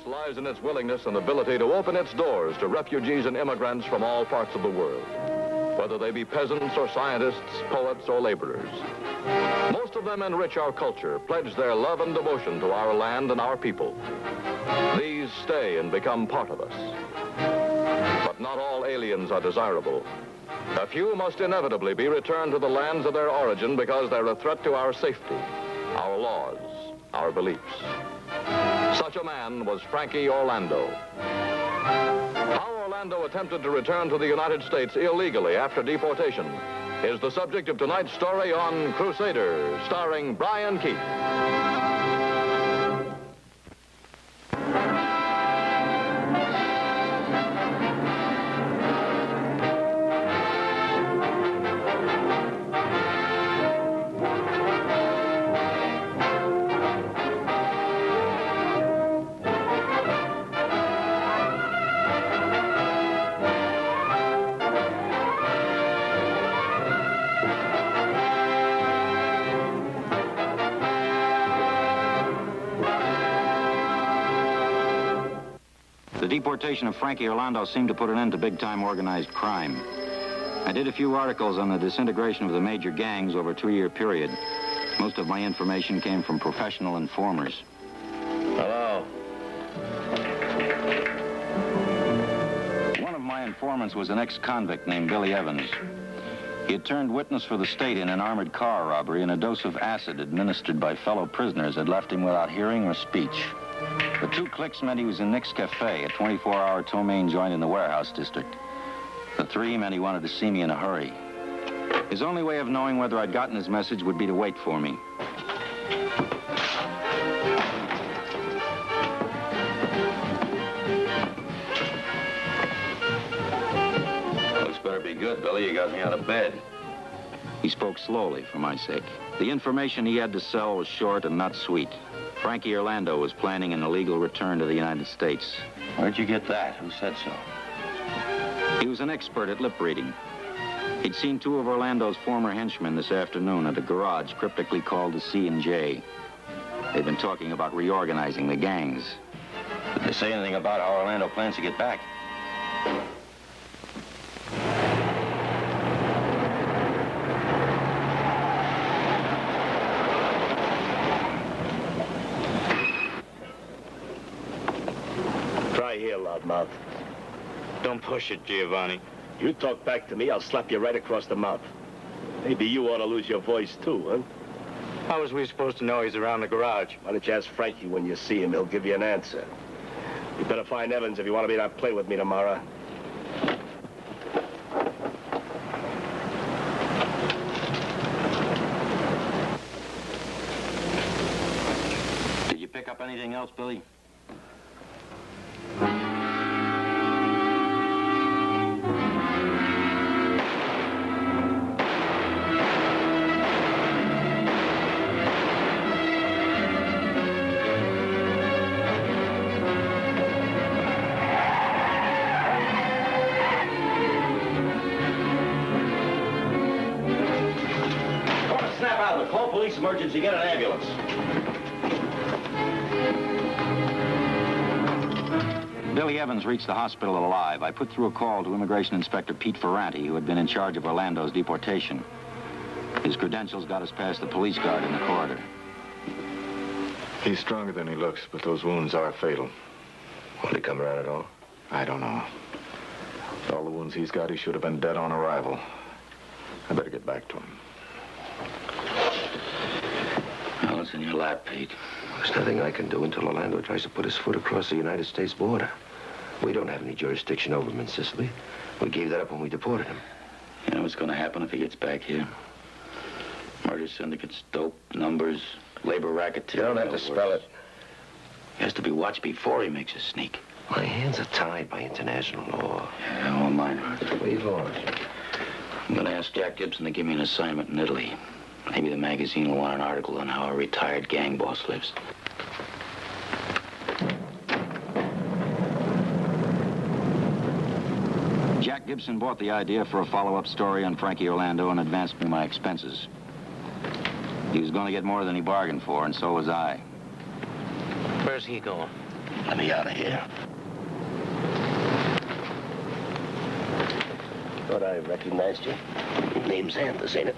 lies in its willingness and ability to open its doors to refugees and immigrants from all parts of the world, whether they be peasants or scientists, poets or laborers. Most of them enrich our culture, pledge their love and devotion to our land and our people. These stay and become part of us. But not all aliens are desirable. A few must inevitably be returned to the lands of their origin because they're a threat to our safety, our laws, our beliefs. Such a man was Frankie Orlando. How Orlando attempted to return to the United States illegally after deportation is the subject of tonight's story on Crusader, starring Brian Keith. The deportation of Frankie Orlando seemed to put an end to big-time organized crime. I did a few articles on the disintegration of the major gangs over a 2-year period. Most of my information came from professional informers. Hello. One of my informants was an ex-convict named Billy Evans. He had turned witness for the state in an armored car robbery, and a dose of acid administered by fellow prisoners had left him without hearing or speech. The 2 clicks meant he was in Nick's Cafe, a 24-hour tow main joint in the warehouse district. The 3 meant he wanted to see me in a hurry. His only way of knowing whether I'd gotten his message would be to wait for me. Looks better be good, Billy. You got me out of bed. He spoke slowly for my sake. The information he had to sell was short and not sweet. Frankie Orlando was planning an illegal return to the United States. Where'd you get that? Who said so? He was an expert at lip reading. He'd seen 2 of Orlando's former henchmen this afternoon at a garage cryptically called the C&J. They'd been talking about reorganizing the gangs. Did they say anything about how Orlando plans to get back? Here, loudmouth. Don't push it, Giovanni. You talk back to me, I'll slap you right across the mouth. Maybe you ought to lose your voice, too, huh? How was we supposed to know he's around the garage? Why don't you ask Frankie when you see him? He'll give you an answer. You better find Evans if you want to be out play with me tomorrow. Did you pick up anything else, Billy? Snap out of it. Call police emergency. Get an ambulance. Billy Evans reached the hospital alive. I put through a call to Immigration Inspector Pete Ferranti, who had been in charge of Orlando's deportation. His credentials got us past the police guard in the corridor. He's stronger than he looks, but those wounds are fatal. Will he come around at all? I don't know. With all the wounds he's got, he should have been dead on arrival. I better get back to him. Well, it's in your lap, Pete. There's nothing I can do until Orlando tries to put his foot across the United States border. We don't have any jurisdiction over him in Sicily. We gave that up when we deported him. You know what's going to happen if he gets back here? Murder syndicates, dope, numbers, labor racketeering. You don't have to spell it. He has to be watched before he makes a sneak. My hands are tied by international law. Yeah, all mine are. Leave on. I'm going to ask Jack Gibson to give me an assignment in Italy. Maybe the magazine will want an article on how a retired gang boss lives. Jack Gibson bought the idea for a follow-up story on Frankie Orlando and advanced me my expenses. He was going to get more than he bargained for, and so was I. Where's he going? Let me out of here. Thought I recognized you. Name's Anders, ain't it?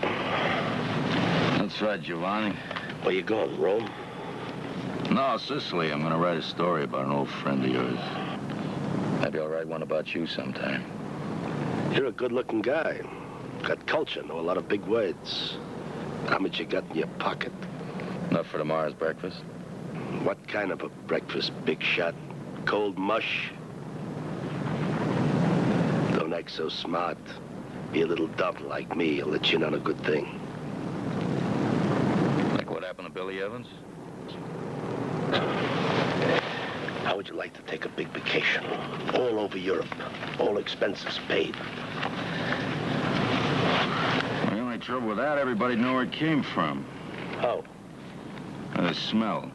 That's right, Giovanni. Where you going, Rome? No, Sicily. I'm gonna write a story about an old friend of yours. Maybe I'll write one about you sometime. You're a good-looking guy. Got culture, know a lot of big words. How much you got in your pocket? Enough for tomorrow's breakfast? What kind of a breakfast, big shot? Cold mush? Don't act so smart. Be a little dumb like me. You'll let you in on a good thing. Like what happened to Billy Evans? How would you like to take a big vacation? All over Europe. All expenses paid. The only trouble with that, everybody knew where it came from. How? The smell.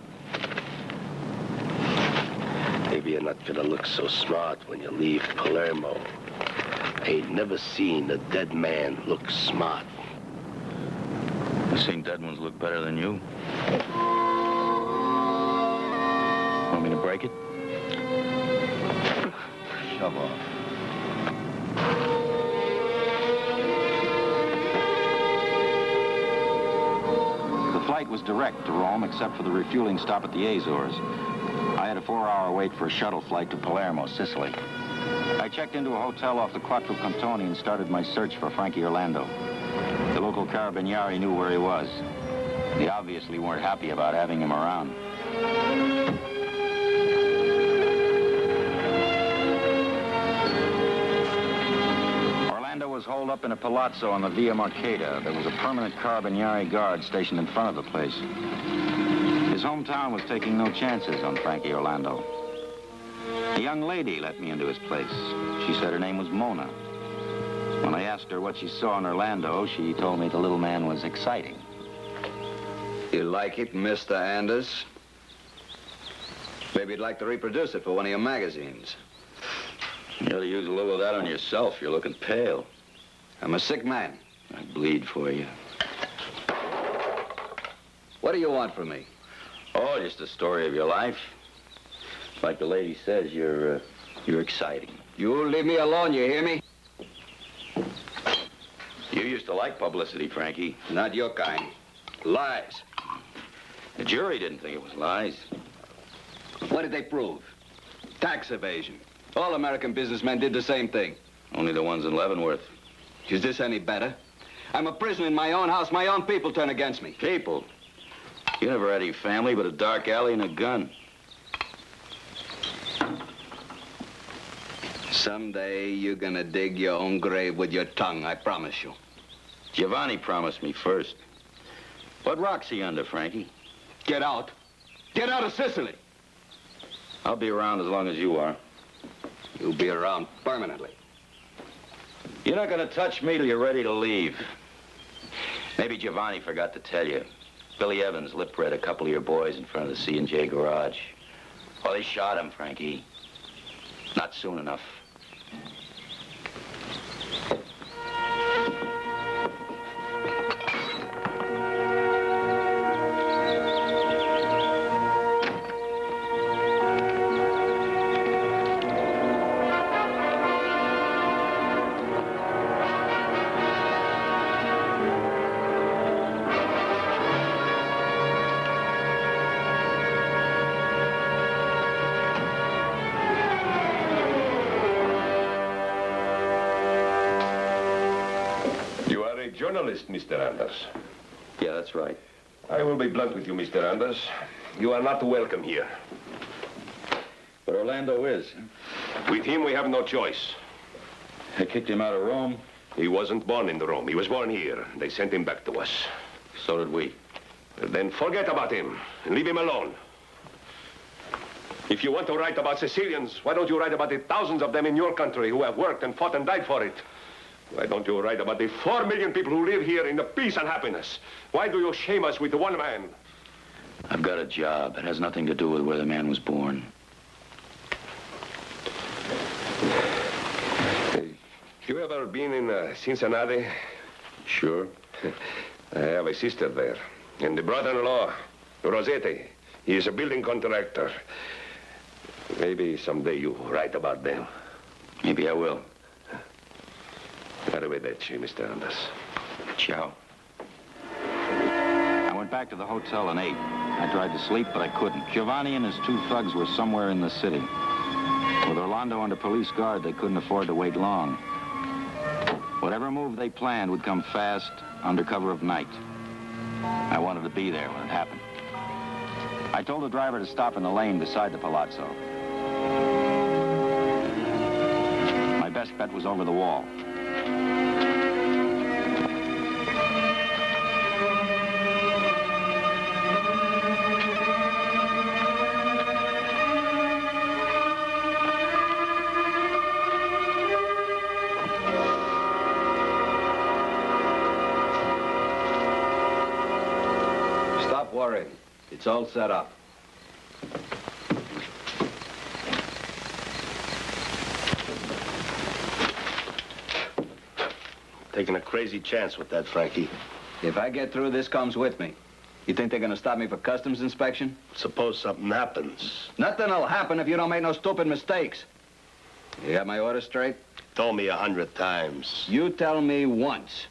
Maybe you're not gonna look so smart when you leave Palermo. Ain't never seen a dead man look smart. I've seen dead ones look better than you. Want me to break it? Shove off. The flight was direct to Rome, except for the refueling stop at the Azores. I had a 4-hour wait for a shuttle flight to Palermo, Sicily. I checked into a hotel off the Quattro Cantoni and started my search for Frankie Orlando. The local carabinieri knew where he was. They obviously weren't happy about having him around. Orlando was holed up in a palazzo on the Via Marchetta. There was a permanent carabinieri guard stationed in front of the place. His hometown was taking no chances on Frankie Orlando. A young lady let me into his place. She said her name was Mona. When I asked her what she saw in Orlando, she told me the little man was exciting. You like it, Mr. Anders? Maybe you'd like to reproduce it for one of your magazines. You ought to use a little of that on yourself. You're looking pale. I'm a sick man. I bleed for you. What do you want from me? Oh, just a story of your life. Like the lady says, you're exciting. You leave me alone, you hear me? You used to like publicity, Frankie. Not your kind. Lies. The jury didn't think it was lies. What did they prove? Tax evasion. All American businessmen did the same thing. Only the ones in Leavenworth. Is this any better? I'm a prisoner in my own house. My own people turn against me. People? You never had any family but a dark alley and a gun. Someday you're gonna dig your own grave with your tongue, I promise you. Giovanni promised me first. What rock's he under, Frankie? Get out. Get out of Sicily. I'll be around as long as you are. You'll be around permanently. You're not gonna touch me till you're ready to leave. Maybe Giovanni forgot to tell you. Billy Evans lip-read a couple of your boys in front of the C&J garage. Oh, they shot him, Frankie. Not soon enough. Journalist, Mr. Anders. Yeah, that's right. I will be blunt with you, Mr. Anders. You are not welcome here. But Orlando is. With him, we have no choice. They kicked him out of Rome. He wasn't born in Rome. He was born here. They sent him back to us. So did we. Then forget about him and leave him alone. If you want to write about Sicilians, why don't you write about the thousands of them in your country who have worked and fought and died for it? Why don't you write about the 4 million people who live here in the peace and happiness? Why do you shame us with one man? I've got a job. It has nothing to do with where the man was born. You ever been in Cincinnati? Sure. I have a sister there. And the brother-in-law, Rossetti, he is a building contractor. Maybe someday you write about them. Maybe I will. Arrivederci, Mr. Anders. Ciao. I went back to the hotel and ate. I tried to sleep, but I couldn't. Giovanni and his two thugs were somewhere in the city. With Orlando under police guard, they couldn't afford to wait long. Whatever move they planned would come fast, under cover of night. I wanted to be there when it happened. I told the driver to stop in the lane beside the palazzo. My best bet was over the wall. Stop worrying. It's all set up. Taking a crazy chance with that, Frankie. If I get through, this comes with me. You think they're gonna stop me for customs inspection? Suppose something happens. Nothing'll happen if you don't make no stupid mistakes. You got my order straight? Told me 100 times. You tell me once.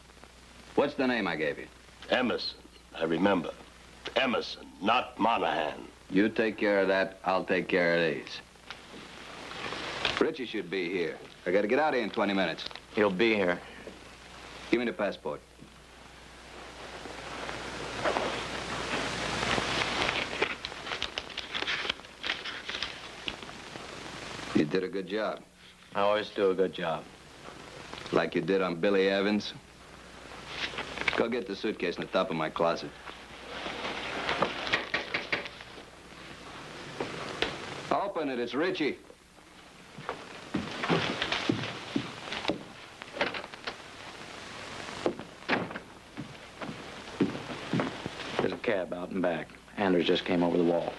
What's the name I gave you? Emerson. I remember. Emerson, not Monahan. You take care of that, I'll take care of these. Richie should be here. I gotta get out of here in 20 minutes. He'll be here. Give me the passport. You did a good job. I always do a good job. Like you did on Billy Evans. Go get the suitcase in the top of my closet. Open it, it's Richie. There's a cab out and back. Anders just came over the wall.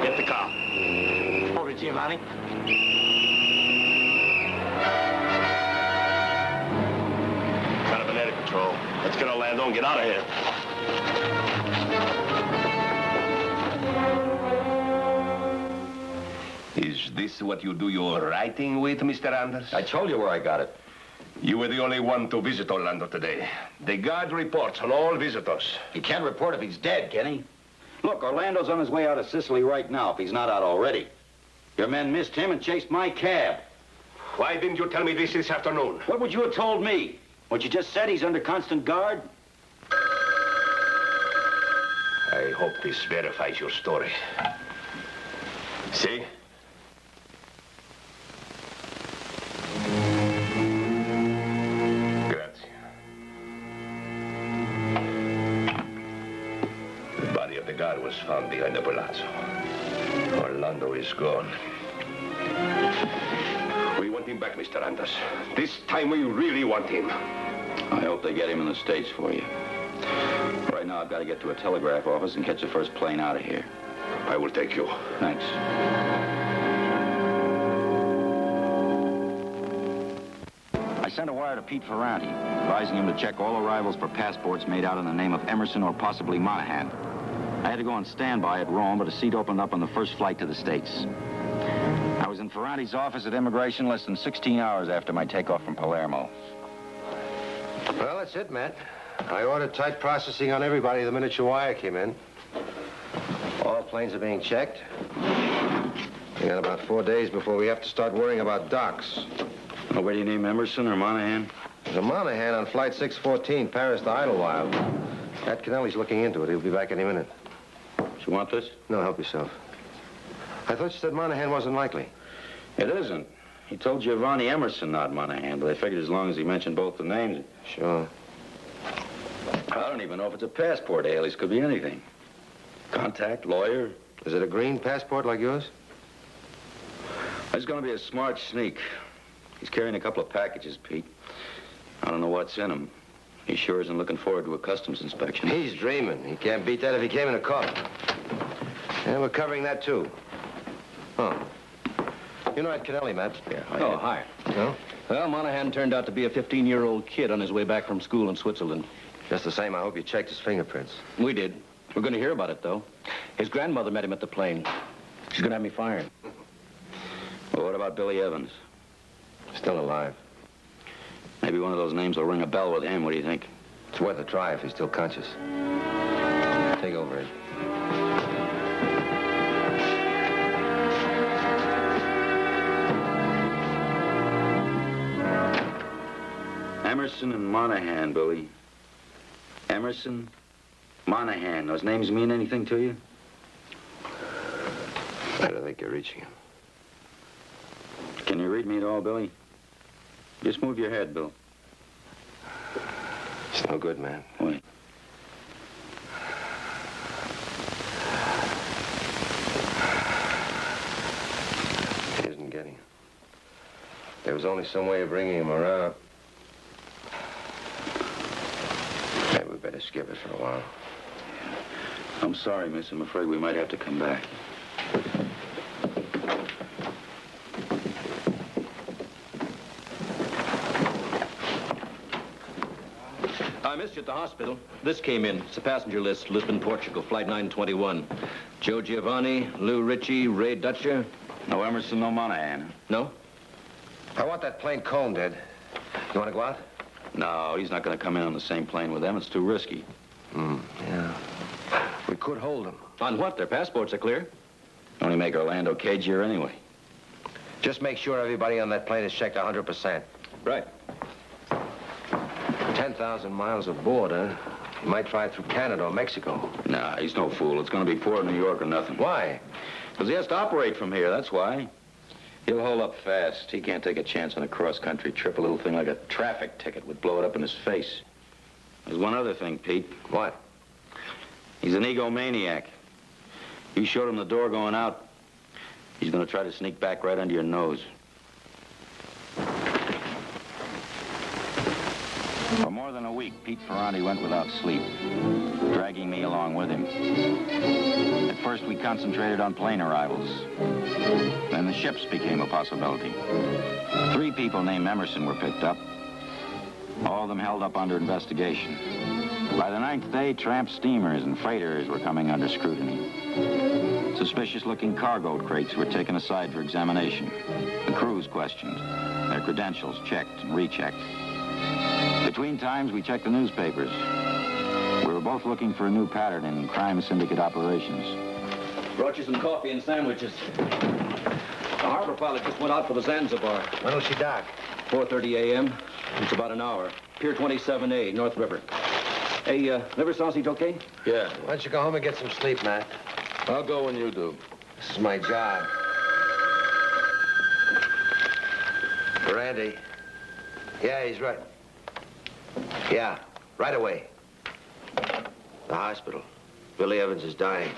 Get the car. Over, Giovanni. Carabinieri Patrol. Let's get Orlando and get out of here. Is this what you do your writing with, Mr. Anders? I told you where I got it. You were the only one to visit Orlando today. The guard reports on all visitors. He can't report if he's dead, can he? Look, Orlando's on his way out of Sicily right now, if he's not out already. Your men missed him and chased my cab. Why didn't you tell me this afternoon? What would you have told me? What you just said, he's under constant guard? I hope this verifies your story. See? Grazie. The body of the guard was found behind the palazzo. Orlando is gone. We want him back, Mr. Anders. This time we really want him. I hope they get him in the States for you. Right now, I've got to get to a telegraph office and catch the first plane out of here. I will take you. Thanks. I sent a wire to Pete Ferranti, advising him to check all arrivals for passports made out in the name of Emerson or possibly Monahan. I had to go on standby at Rome, but a seat opened up on the first flight to the States. I was in Ferranti's office at immigration less than 16 hours after my takeoff from Palermo. Well, that's it, Matt. I ordered tight processing on everybody the minute your wire came in. All planes are being checked. We got about 4 days before we have to start worrying about docks. Nobody named Emerson or Monahan? There's a Monahan on flight 614, Paris to Idlewild. Pat Kennelly's looking into it. He'll be back any minute. You want this? No, help yourself. I thought you said Monahan wasn't likely. It isn't. He told Giovanni Emerson, not Monahan, but I figured as long as he mentioned both the names. Sure. I don't even know if it's a passport alias. Could be anything. Contact, lawyer, Is it a green passport like yours? He's going to be a smart sneak. He's carrying a couple of packages, Pete. I don't know what's in them. He sure isn't looking forward to a customs inspection. He's dreaming. He can't beat that if he came in a car. And we're covering that, too. Huh. You know Ed Kennelly, Matt? Yeah. Oh, hi. No? Well, Monahan turned out to be a 15-year-old kid on his way back from school in Switzerland. Just the same, I hope you checked his fingerprints. We did. We're going to hear about it, though. His grandmother met him at the plane. She's going to have me fired. Well, what about Billy Evans? Still alive. Maybe one of those names will ring a bell with him. What do you think? It's worth a try if he's still conscious. Take over, Ed. Emerson and Monahan, Billy. Emerson, Monahan. Those names mean anything to you? I don't think you're reaching him. Can you read me at all, Billy? Just move your head, Bill. It's no good, man. Wait. He isn't getting him. There was only some way of bringing him around. Maybe we better skip it for a while. I'm sorry, miss. I'm afraid we might have to come back. I missed you at the hospital. This came in. It's a passenger list. Lisbon, Portugal, flight 921. Joe Giovanni, Lou Ritchie, Ray Dutcher. No Emerson, no Monahan. No? I want that plane combed, Ed. You want to go out? No, he's not going to come in on the same plane with them. It's too risky. Yeah. We could hold him. On what? Their passports are clear. Only make Orlando cagier anyway. Just make sure everybody on that plane is checked 100%. Right. 10,000 miles of border. He might fly through Canada or Mexico. Nah, he's no fool. It's going to be Port New York or nothing. Why? Because he has to operate from here, that's why. He'll hold up fast. He can't take a chance on a cross-country trip. A little thing like a traffic ticket would blow it up in his face. There's one other thing, Pete. What? He's an egomaniac. You showed him the door going out. He's going to try to sneak back right under your nose. For more than a week, Pete Ferranti went without sleep, dragging me along with him. At first, we concentrated on plane arrivals. Then the ships became a possibility. 3 people named Emerson were picked up. All of them held up under investigation. By the 9th day, tramp steamers and freighters were coming under scrutiny. Suspicious-looking cargo crates were taken aside for examination. The crews questioned, their credentials checked and rechecked. Between times, we checked the newspapers. We were both looking for a new pattern in crime syndicate operations. Brought you some coffee and sandwiches. The harbor pilot just went out for the Zanzibar. When will she dock? 4:30 a.m. It's about an hour. Pier 27A, North River. Hey, liver sausage okay? Yeah. Why don't you go home and get some sleep, Matt? I'll go when you do. This is my job. Randy. Yeah, he's right. Yeah, right away. The hospital. Billy Evans is dying.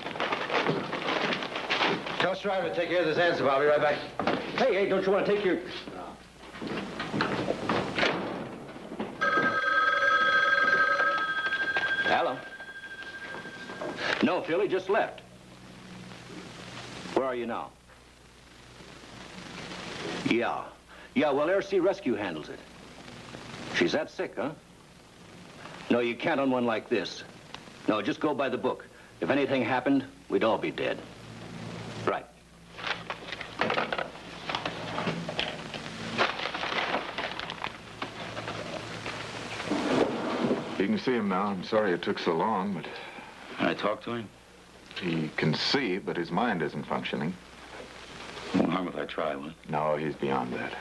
Tell Striver to take care of the Zanzibar. I'll be right back. Hey, don't you want to take your... Hello? No, Phil, he just left. Where are you now? Yeah. Yeah, well, Air Sea Rescue handles it. She's that sick, huh? No, you can't on one like this. No, just go by the book. If anything happened, we'd all be dead. Right. You can see him now. I'm sorry it took so long, but... Can I talk to him? He can see, but his mind isn't functioning. Won't harm if I try, will it? No, he's beyond that.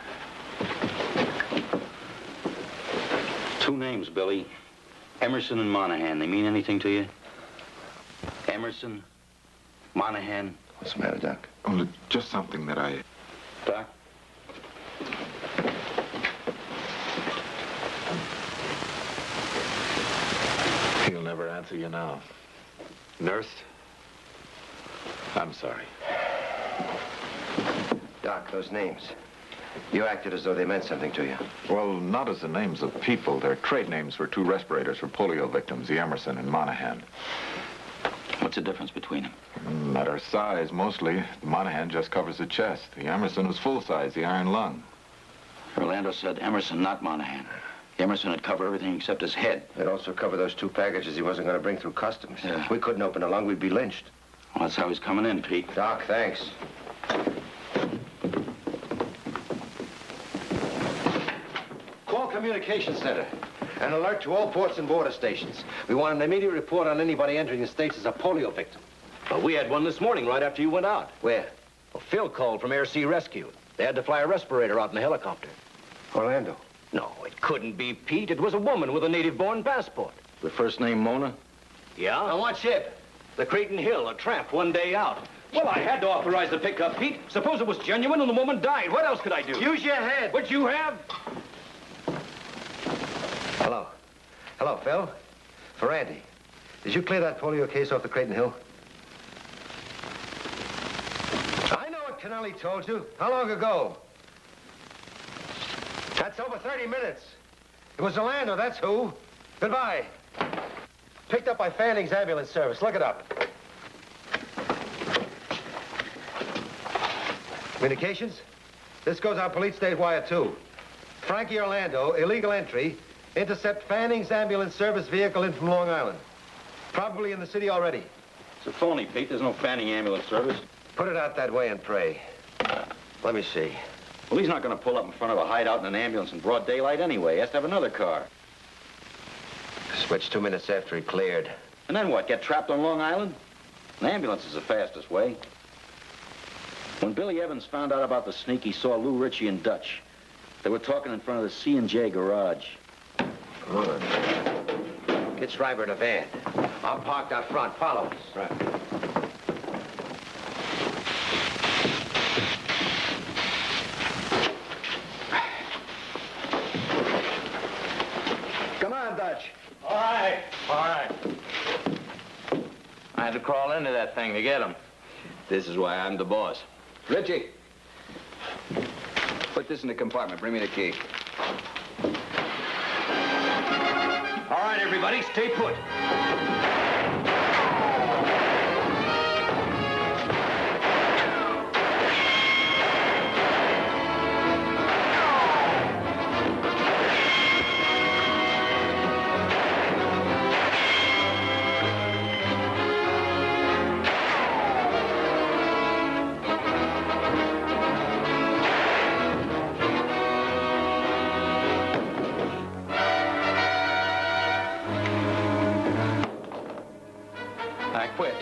2 names, Billy. Emerson and Monahan. They mean anything to you? Emerson, Monahan. What's the matter, Doc? Oh, just something that I... Doc? He'll never answer you now. Nurse? I'm sorry. Doc, those names. You acted as though they meant something to you. Well, not as the names of people. They're trade names for two respirators for polio victims, the Emerson and Monahan. What's the difference between them? Matter size, mostly. The Monahan just covers the chest. The Emerson was full size, the iron lung. Orlando said Emerson, not Monahan. Emerson would cover everything except his head. They'd also cover those two packages he wasn't going to bring through customs. Yeah. If we couldn't open a lung, we'd be lynched. Well, that's how he's coming in, Pete. Doc, thanks. Call Communications Center. An alert to all ports and border stations. We want an immediate report on anybody entering the States as a polio victim. Well, we had one this morning right after you went out. Where? Well, Phil called from Air Sea Rescue. They had to fly a respirator out in a helicopter. Orlando. No, it couldn't be Pete. It was a woman with a native-born passport. The first name Mona? Yeah? On what ship? The Cretan Hill, a tramp, one day out. Well, I had to authorize the pickup, Pete. Suppose it was genuine and the woman died. What else could I do? Use your head. What you have? Hello. Hello, Phil. For Andy. Did you clear that polio case off the Cretan Hill? I know what Kennelly told you. How long ago? That's over 30 minutes. It was Orlando, that's who. Goodbye. Picked up by Fanning's ambulance service. Look it up. Communications? This goes on Police State Wire 2. Frankie Orlando, illegal entry. Intercept Fanning's ambulance service vehicle in from Long Island. Probably in the city already. It's a phony, Pete. There's no Fanning ambulance service. Put it out that way and pray. Let me see. Well, he's not going to pull up in front of a hideout in an ambulance in broad daylight anyway. He has to have another car. Switch 2 minutes after he cleared. And then what, get trapped on Long Island? An ambulance is the fastest way. When Billy Evans found out about the sneak, he saw Lou Ritchie and Dutch. They were talking in front of the C&J garage. Good. Get Schreiber in a van. I'm parked out front. Follow us. Right. Come on, Dutch. All right. All right. I had to crawl into that thing to get him. This is why I'm the boss. Richie, put this in the compartment. Bring me the key. All right, everybody, stay put. I quit.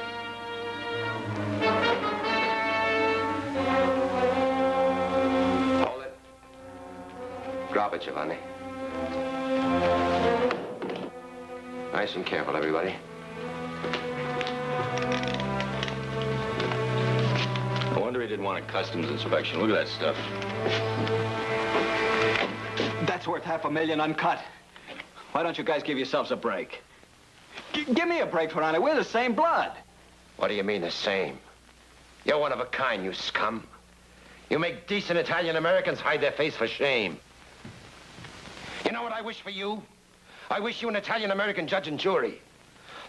Hold it. Drop it, Giovanni. Nice and careful, everybody. No wonder he didn't want a customs inspection. Look at that stuff. That's worth $500,000 uncut. Why don't you guys give yourselves a break? Give me a break, for honor. We're the same blood. What do you mean the same? You're one of a kind, you scum. You make decent Italian Americans hide their face for shame. You know what I wish for you? I wish you an Italian American judge and jury.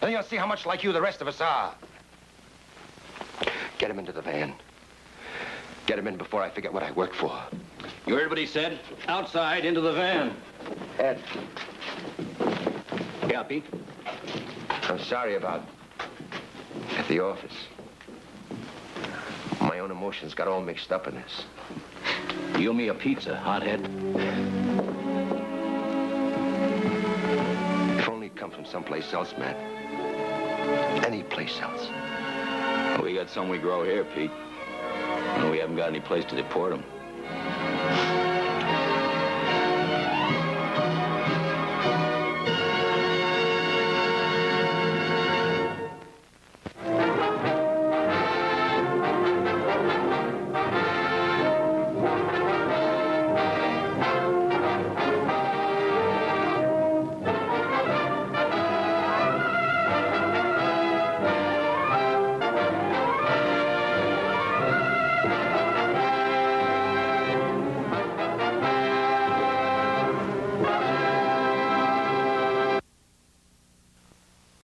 Then you'll see how much like you the rest of us are. Get him into the van. Get him in before I forget what I work for. You heard what he said? Outside, into the van. Ed, Yeah, Pete? I'm sorry about at the office. My own emotions got all mixed up in this. You owe me a pizza, hothead. If only it come from someplace else, Matt. Any place else. Well, we got some we grow here, Pete. And we haven't got any place to deport them.